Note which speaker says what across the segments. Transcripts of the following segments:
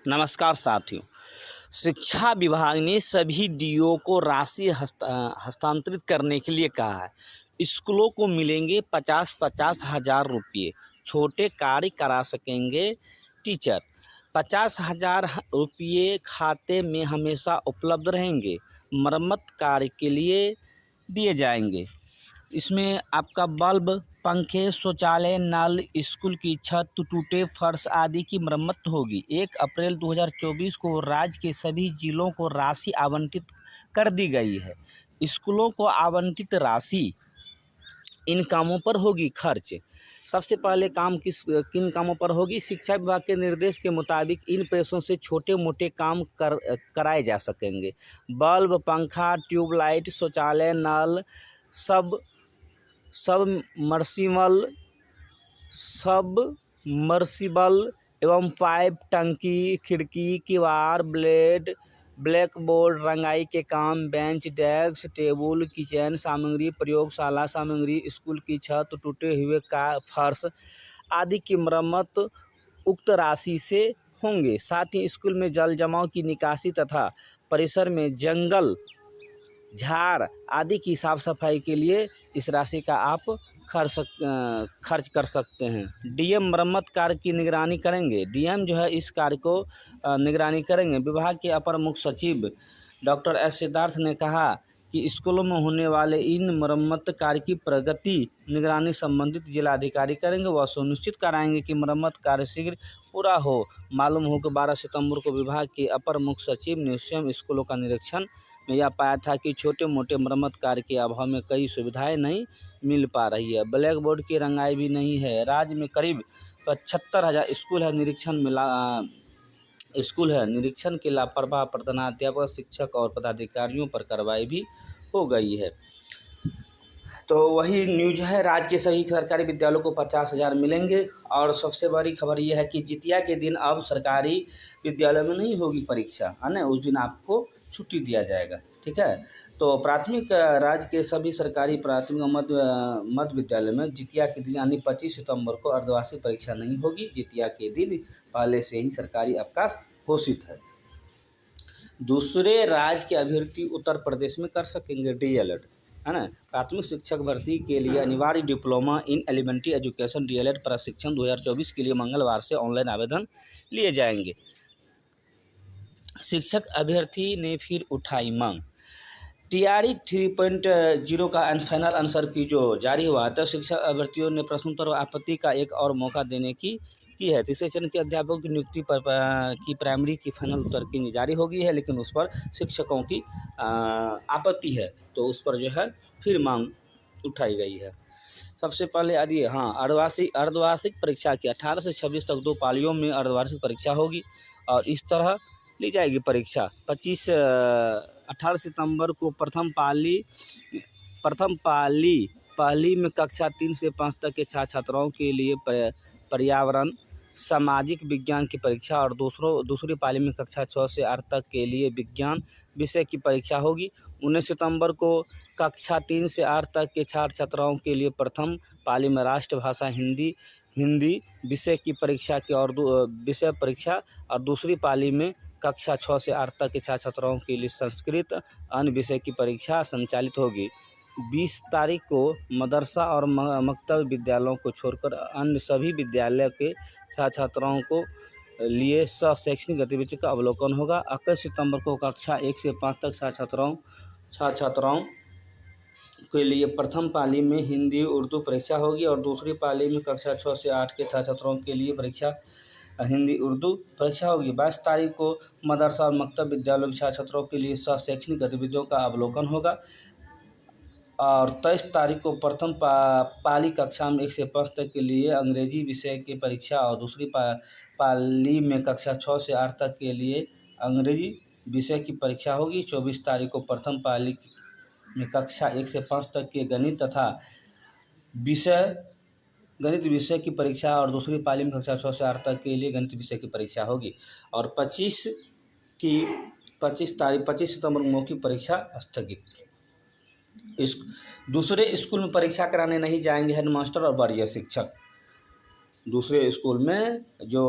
Speaker 1: नमस्कार साथियों। शिक्षा विभाग ने सभी डीओ को राशि हस्तांतरित करने के लिए कहा है। स्कूलों को मिलेंगे 50-50 हज़ार रुपये। छोटे कार्य करा सकेंगे टीचर। 50,000 रुपये खाते में हमेशा उपलब्ध रहेंगे। मरम्मत कार्य के लिए दिए जाएंगे। इसमें आपका बल्ब, पंखे, शौचालय, नल, स्कूल की छत, टूटे फर्श आदि की मरम्मत होगी। 1 अप्रैल 2024 को राज्य के सभी जिलों को राशि आवंटित कर दी गई है। स्कूलों को आवंटित राशि इन कामों पर होगी खर्च। सबसे पहले काम किन कामों पर होगी? शिक्षा विभाग के निर्देश के मुताबिक इन पैसों से छोटे मोटे काम कराए जा सकेंगे। बल्ब, पंखा, ट्यूबलाइट, शौचालय, नल, सबमर्सिबल एवं पाइप, टंकी, खिड़की, किवाड़, ब्लैकबोर्ड, रंगाई के काम, बेंच, डेस्क, टेबल, किचन सामग्री, प्रयोगशाला सामग्री, स्कूल की छत, टूटे हुए का फर्श आदि की मरम्मत उक्त राशि से होंगे। साथ ही स्कूल में जल जमाव की निकासी तथा परिसर में जंगल झाड़ आदि की साफ सफाई के लिए इस राशि का आप खर्च कर सकते हैं। डीएम मरम्मत कार्य की निगरानी करेंगे। डीएम जो है इस कार्य को निगरानी करेंगे। विभाग के अपर मुख्य सचिव डॉक्टर एस सिद्धार्थ ने कहा कि स्कूलों में होने वाले इन मरम्मत कार्य की प्रगति निगरानी संबंधित जिलाधिकारी करेंगे। वह सुनिश्चित कराएंगे कि मरम्मत कार्य शीघ्र पूरा हो। मालूम हो कि 12 सितंबर को विभाग के अपर मुख्य सचिव ने स्वयं स्कूलों का निरीक्षण में यह पाया था कि छोटे मोटे मरम्मत कार्य के अभाव में कई सुविधाएं नहीं मिल पा रही है। ब्लैक बोर्ड की रंगाई भी नहीं है। राज्य में करीब 75,000 स्कूल है। निरीक्षण के लापरवाह प्रधानाध्यापक, शिक्षक और पदाधिकारियों पर कार्रवाई भी हो गई है। तो वही न्यूज है, राज्य के सभी सरकारी विद्यालयों को 50,000 मिलेंगे। और सबसे बड़ी खबर यह है कि जितिया के दिन अब सरकारी विद्यालयों में नहीं होगी परीक्षा, है ना। उस दिन आपको छुट्टी दिया जाएगा, ठीक है। तो प्राथमिक राज्य के सभी सरकारी प्राथमिक मध्य विद्यालय में जितिया के दिन यानी 25 सितंबर को अर्धवार्षिक परीक्षा नहीं होगी। जितिया के दिन पहले से ही सरकारी अवकाश घोषित है। दूसरे राज्य के अभ्यर्थी उत्तर प्रदेश में कर सकेंगे डीएलएड, है ना। प्राथमिक शिक्षक भर्ती के लिए अनिवार्य diploma in elementary education DElEd प्रशिक्षण 2024 के लिए मंगलवार से ऑनलाइन आवेदन लिए जाएंगे। शिक्षक अभ्यर्थी ने फिर उठाई मांग। टीआरई 3.0 का फाइनल आंसर की जो जारी हुआ तो शिक्षक अभ्यर्थियों ने प्रश्नोत्तर आपत्ति का एक और मौका देने की है। तीसरे चरण के अध्यापकों की नियुक्ति पर की प्राइमरी की फाइनल उत्तर की जारी हो गई है, लेकिन उस पर शिक्षकों की आपत्ति है, तो उस पर जो है फिर मांग उठाई गई है। सबसे पहले यदि अर्धवार्षिक परीक्षा की 18 से 26 तक 2 पालियों में अर्धवार्षिक परीक्षा होगी और इस तरह ली जाएगी परीक्षा। 18 सितंबर को प्रथम पाली में कक्षा 3 से 5 तक के छात्र-छात्राओं के लिए पर्यावरण सामाजिक विज्ञान की परीक्षा और दूसरी पाली में कक्षा 6 से 8 तक के लिए विज्ञान विषय की परीक्षा होगी। 19 सितंबर को कक्षा 3 से 8 तक के छात्र-छात्राओं के लिए प्रथम पाली में राष्ट्रभाषा हिंदी विषय की परीक्षा और दूसरी पाली में कक्षा 6 से 8 तक के छात्र-छात्राओं के लिए संस्कृत अन्य विषय की परीक्षा संचालित होगी। 20 तारीख को मदरसा और मकतब विद्यालयों को छोड़कर अन्य सभी विद्यालय के छात्र-छात्राओं को लिए शैक्षणिक गतिविधि का अवलोकन होगा। 21 सितंबर को कक्षा 1 से 5 तक छात्र-छात्राओं के लिए प्रथम पाली में हिंदी उर्दू परीक्षा होगी और दूसरी पाली में कक्षा 6 से 8 के छात्र-छात्राओं के लिए परीक्षा हिंदी उर्दू परीक्षा होगी। 22 तारीख को मदरसा और मकतब विद्यालयों के छात्र-छात्राओं के लिए शैक्षणिक गतिविधियों का अवलोकन होगा और 23 तारीख को प्रथम पाली कक्षा में 1 से 5 तक के लिए अंग्रेजी विषय की परीक्षा और दूसरी पाली में कक्षा 6 से 8 तक के लिए अंग्रेजी विषय की परीक्षा होगी। 24 तारीख को प्रथम पाली में कक्षा 1 से 5 तक के गणित विषय की परीक्षा और दूसरी पाली में कक्षा 6 से 8 तक के लिए गणित विषय की परीक्षा होगी और 25 सितंबर को मौखिक परीक्षा स्थगित। दूसरे स्कूल में परीक्षा कराने नहीं जाएंगे हेडमास्टर और वरीय शिक्षक। दूसरे स्कूल में जो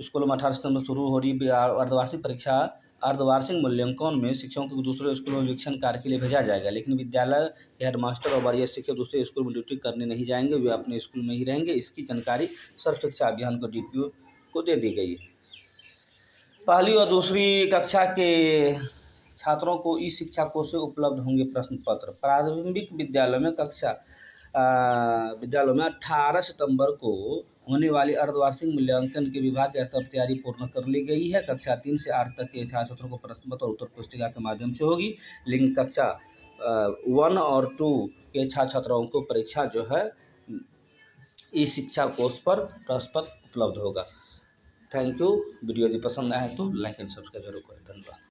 Speaker 1: स्कूल में 18 सितंबर शुरू हो रही अर्धवार्षिक परीक्षा अर्धवार्षिक मूल्यांकन में शिक्षकों को दूसरे स्कूल में निरीक्षण कार्य के लिए भेजा जाएगा, लेकिन विद्यालय के हेडमास्टर और वरीय शिक्षक दूसरे स्कूल में ड्यूटी करने नहीं जाएंगे, वे अपने स्कूल में ही रहेंगे। इसकी जानकारी सर्व शिक्षा अभियान को DPO को दे दी गई है। पहली और दूसरी कक्षा के छात्रों को ई शिक्षा कोष से उपलब्ध होंगे प्रश्न पत्र। प्रारंभिक विद्यालयों में 18 सितंबर को होने वाली अर्धवार्षिक मूल्यांकन के विभाग के स्तर पर तैयारी पूर्ण कर ली गई है। कक्षा 3 से 8 तक के छात्रों को प्रश्न पत्र और उत्तर पुस्तिका के माध्यम से होगी, लेकिन कक्षा 1 और 2 के छात्रों को परीक्षा जो है ई शिक्षा कोष पर प्रश्न पत्र उपलब्ध होगा। Thank you. वीडियो यदि पसंद आए तो लाइक एंड सब्सक्राइब जरूर करें। धन्यवाद।